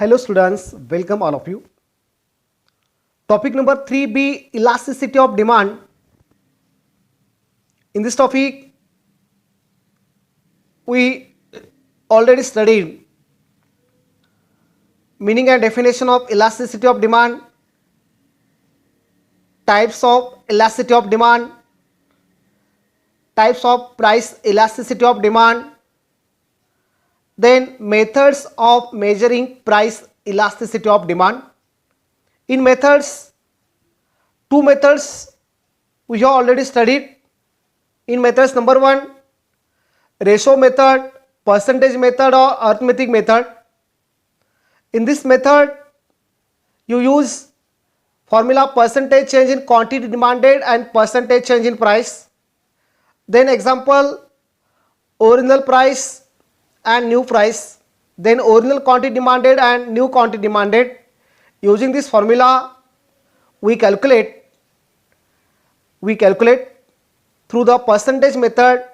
Hello students, welcome all of you. Topic number 3b, elasticity of demand. In this topic, we already studied meaning and definition of elasticity of demand, types of elasticity of demand, types of price elasticity of demand, then methods of measuring price elasticity of demand. In methods, two methods we have already studied. In methods number 1, ratio method, percentage method or arithmetic method. In this method, you use formula percentage change in quantity demanded and percentage change in price. Then example, original price and new price. Then original quantity demanded and new quantity demanded. Using this formula, we calculate through the percentage method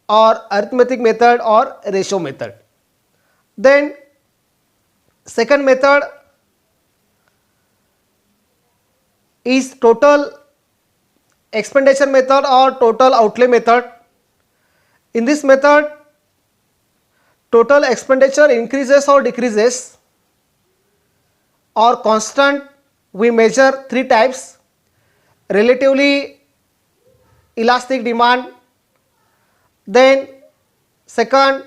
or arithmetic method or ratio method. Then second method is total expenditure method or total outlay method. In this method, total expenditure increases or decreases or constant. We measure three types: relatively elastic demand, then second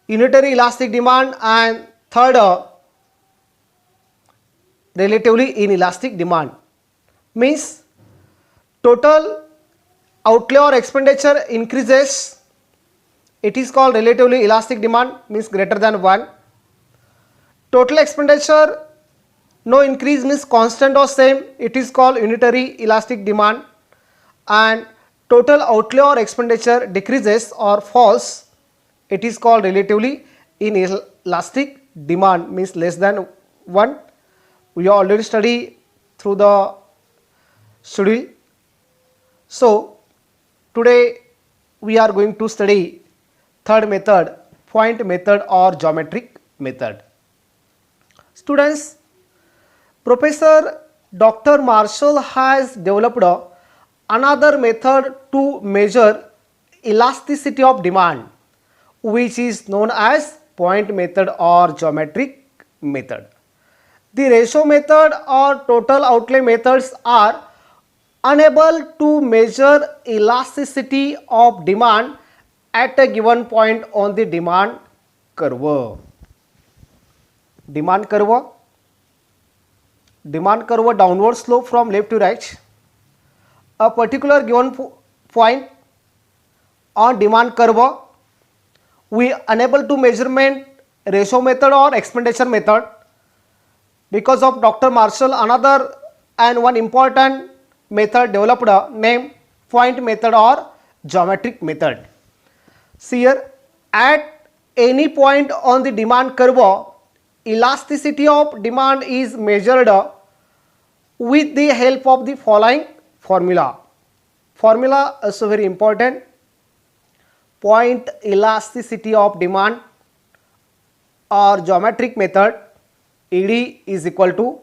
unitary elastic demand, and third relatively inelastic demand. Means total outlay or expenditure increases, it is called relatively elastic demand, means greater than 1. Total expenditure no increase, means constant or same, it is called unitary elastic demand. And total outlay or expenditure decreases or falls, it is called relatively inelastic demand, means less than 1. We already studied through the schedule. So today we are going to study third method, point method or geometric method. Students, Professor Dr. Marshall has developed another method to measure elasticity of demand, which is known as point method or geometric method. The ratio method or total outlay methods are unable to measure elasticity of demand at a given point on the demand curve. Demand curve downward slope from left to right. A particular given point on demand curve, we unable to measurement ratio method or expenditure method. Because of Dr. Marshall, another and one important method developed named point method or geometric method. See here, at any point on the demand curve, elasticity of demand is measured with the help of the following formula. Formula also very important. Point elasticity of demand or geometric method, ED is equal to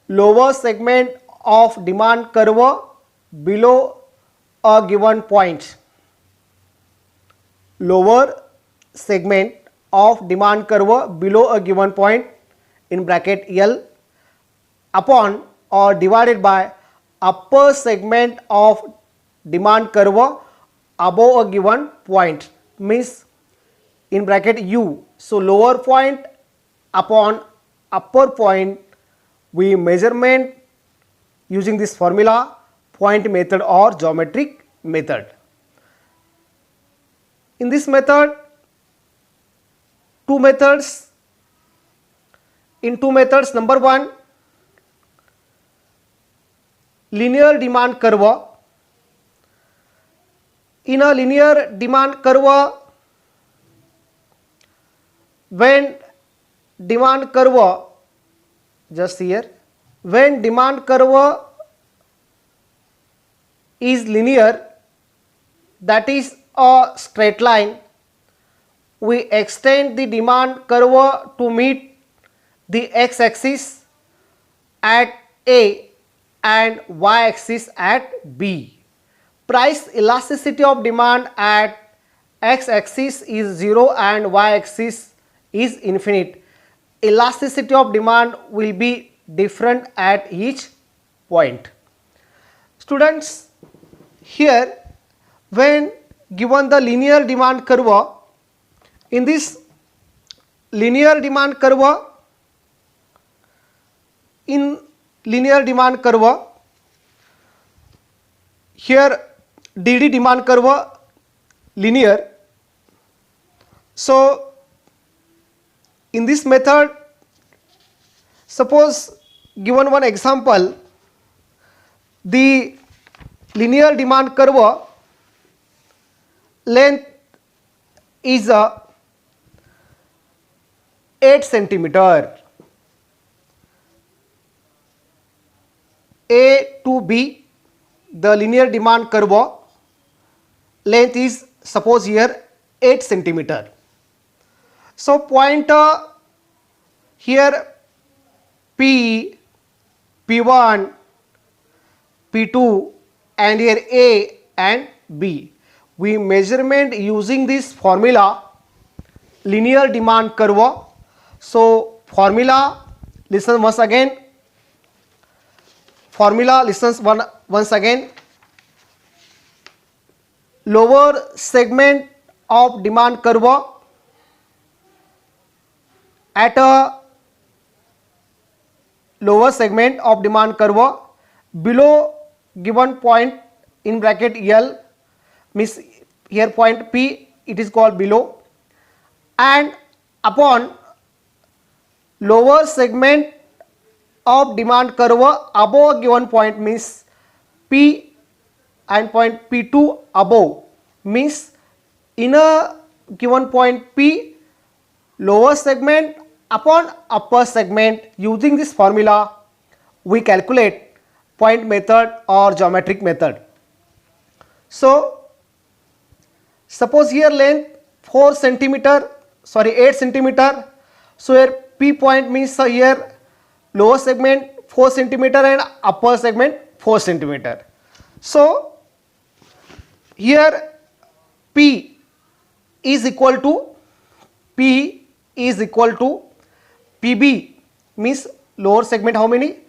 lower segment of demand curve below a given point. Lower segment of demand curve below a given point in bracket L upon or divided by upper segment of demand curve above a given point, means in bracket U. So lower point upon upper point, we measurement using this formula, point method or geometric method. In this method, two methods. In two methods, number 1, linear demand curve. In a linear demand curve, when demand curve, just here, when demand curve is linear, that is a straight line, we extend the demand curve to meet the x-axis at A and y-axis at B. Price elasticity of demand at x-axis is 0 and y-axis is infinite. Elasticity of demand will be different at each point. Students, here when given the linear demand curve, in this linear demand curve, here DD demand curve linear. So in this method, suppose given one example, the linear demand curve length is 8 centimeter. A to B, the linear demand curve length is suppose here 8 centimeter. So point here P, P1, P2 and here A and B. We measurement using this formula linear demand curve. So formula, listen once again. Formula listens once again. Lower segment of demand curve at a lower segment of demand curve below given point in bracket L, means here point P, it is called below, and upon lower segment of demand curve above given point, means P and point P2 above, means in a given point P, lower segment upon upper segment. Using this formula we calculate point method or geometric method. So suppose here length 8 centimeter. So here P point means here lower segment 4 centimeter and upper segment 4 centimeter. So here P is equal to PB, means lower segment how many?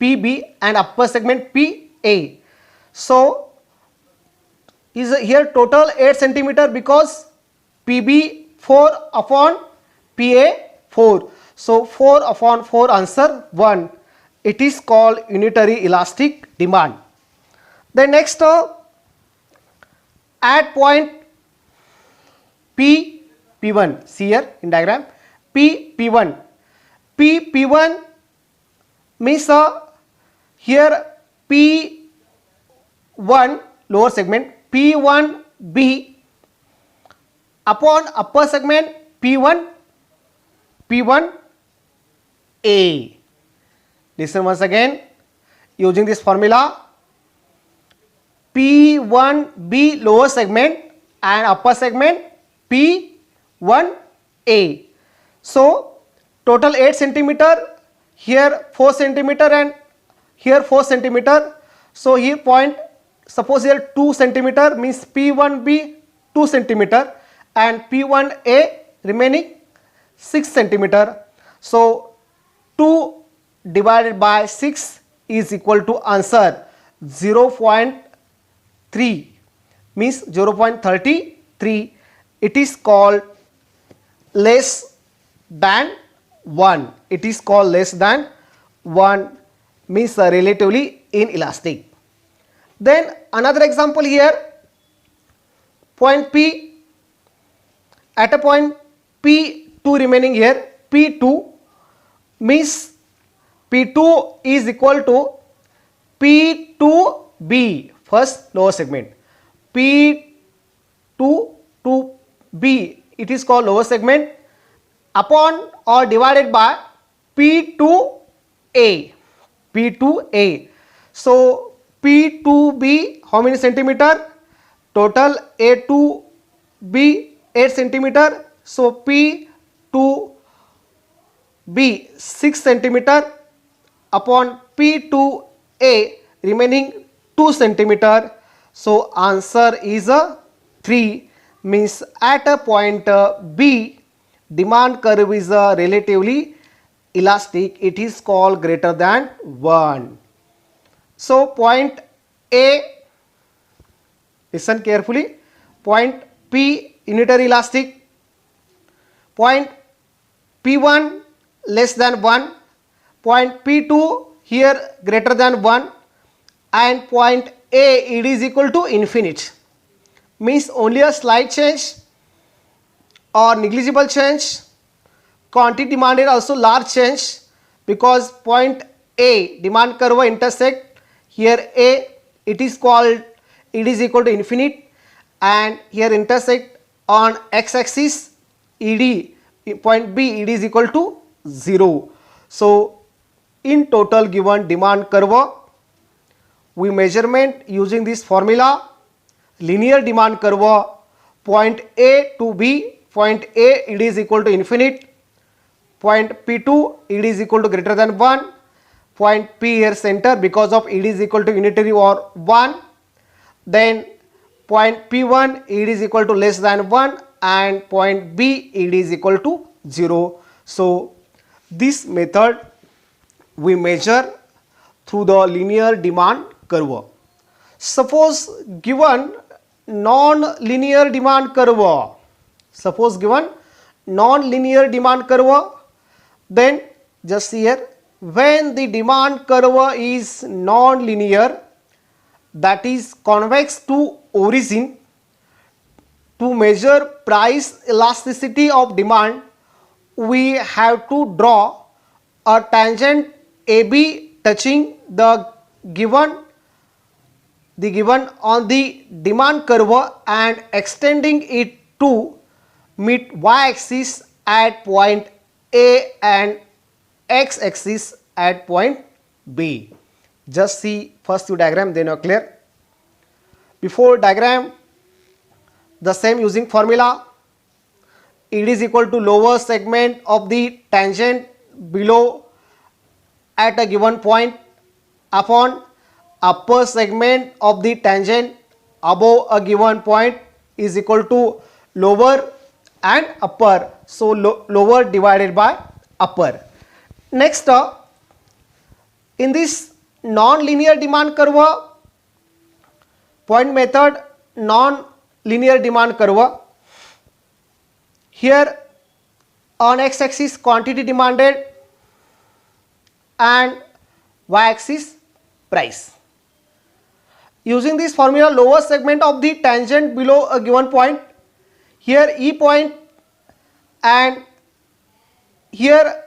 PB and upper segment PA. So is here total 8 centimeter because PB 4 upon PA 4. So 4 upon 4, answer 1. It is called unitary elastic demand. Then next at point P1, see here in diagram P1 means here P1 lower segment P1B upon upper segment P1A. Listen once again, using this formula P1B lower segment and upper segment P1A. So total 8 centimeter, here 4 centimeter and here 4 centimeter. So here point, suppose here 2 centimeter, means P1B 2 centimeter and P1A remaining 6 centimeter. So 2 divided by 6 is equal to answer 0.3, means 0.33. It is called less than 1. It is called less than 1, means relatively inelastic. Then another example here, point P, at a point P2 remaining here, P2 means P2 is equal to P2B, first lower segment, P2 to B, it is called lower segment, upon or divided by P2A. So P2B how many centimeter? Total A to B 8 centimeter. So P to B 6 centimeter upon P to A remaining 2 centimeter. So answer is a 3, means at a point B demand curve is relatively elastic. It is called greater than 1. So point A, listen carefully, point P unitary elastic, point P1 less than 1, point P2 here greater than 1, and point A it is equal to infinite, means only a slight change or negligible change. Quantity demanded also large change, because point A demand curve intersect here A, it is called, it is equal to infinite, and here intersect on x axis ED, point B it is equal to 0. So in total given demand curve, we measurement using this formula, linear demand curve, point A to B, point A it is equal to infinite, point P2 it is equal to greater than 1, point P here center because of it is equal to unitary or 1, then point P1 it is equal to less than 1, and point B it is equal to 0. So this method we measure through the linear demand curve. Suppose given non-linear demand curve, suppose given non-linear demand curve, then just here, when the demand curve is non-linear, that is convex to origin, to measure price elasticity of demand, we have to draw a tangent AB touching the given on the demand curve and extending it to meet y-axis at point A and x-axis at point B. Just see first two diagram, then you are clear. Before diagram, the same using formula, it is equal to lower segment of the tangent below at a given point upon upper segment of the tangent above a given point is equal to lower and upper. So lower divided by upper. Next, in this non-linear demand curve, point method, non-linear demand curve, here on x-axis quantity demanded and y-axis price. Using this formula, lower segment of the tangent below a given point, here E point and here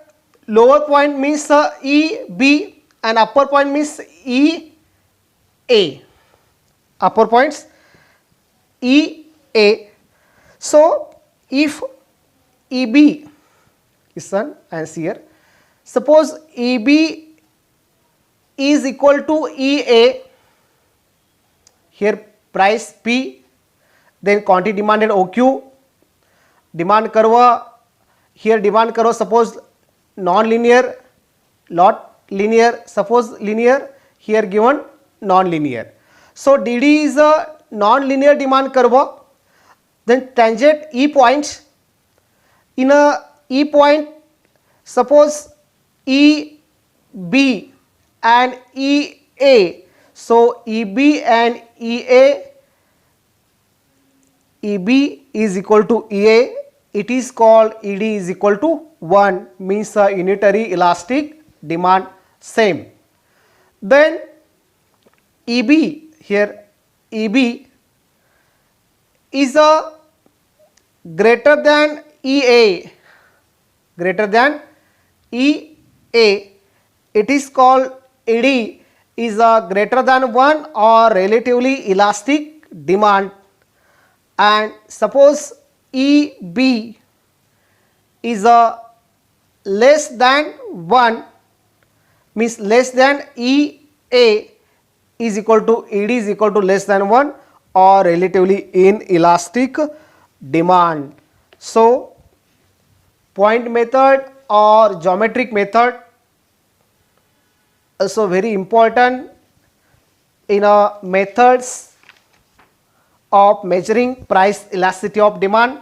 lower point means EB and upper point means EA, upper points EA. So if EB, listen and see here, suppose EB is equal to EA, here price P, then quantity demanded OQ, demand curve, here demand curve suppose non-linear, not linear, suppose linear, here given non-linear. So DD is a non-linear demand curve, then tangent E points, in a E point suppose EB and EA, so EB and EA, EB is equal to EA, it is called ED is equal to 1, means a unitary elastic demand same. Then EB, here EB is a greater than EA, greater than EA, it is called ED is a greater than 1 or relatively elastic demand. And suppose EB is a less than 1, means less than EA is equal to ED is equal to less than 1 or relatively inelastic demand. So point method or geometric method. Also very important in a methods of measuring price elasticity of demand.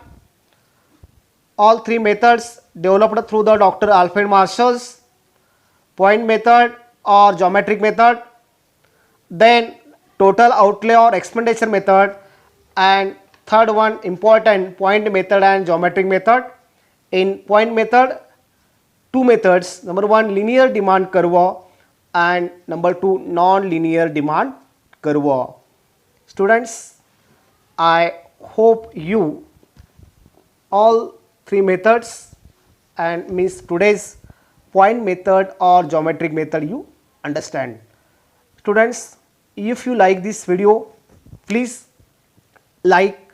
All three methods developed through the Dr. Alfred Marshalls, point method or geometric method, then total outlay or expenditure method, and third one important point method and geometric method. In point method, two methods, number one linear demand curve and number two non-linear demand curve. Students, I hope you all three methods and means today's point method or geometric method you understand. Students, if you like this video, please like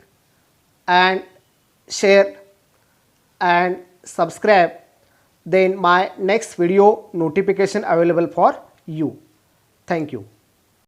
and share and subscribe, then my next video notification available for you. Thank you.